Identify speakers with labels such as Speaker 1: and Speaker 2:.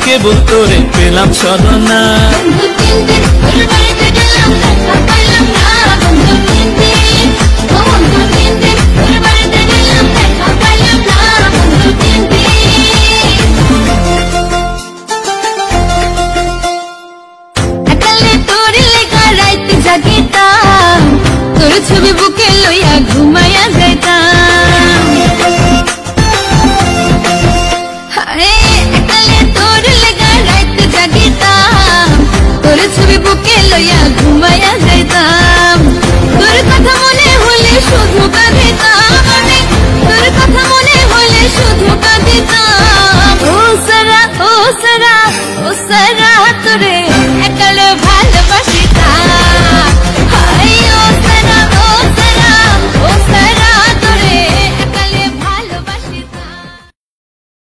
Speaker 1: কেবল তোরে পেলাম ছলনা।
Speaker 2: তোর ছবি বুকে লইয়া ঘুমাইয়া যাইতাম, তোর লেগা রাইতে জাগিতাম, তোর ছবি বুকে লইয়া ঘুমাইয়া যাইতাম। তোর কথা মনে হলে শুধু কাঁদিতাম, তোর কথা মনে হলে শুধু কাঁদিতাম। ও সারা ও সারা ও সারা তোরে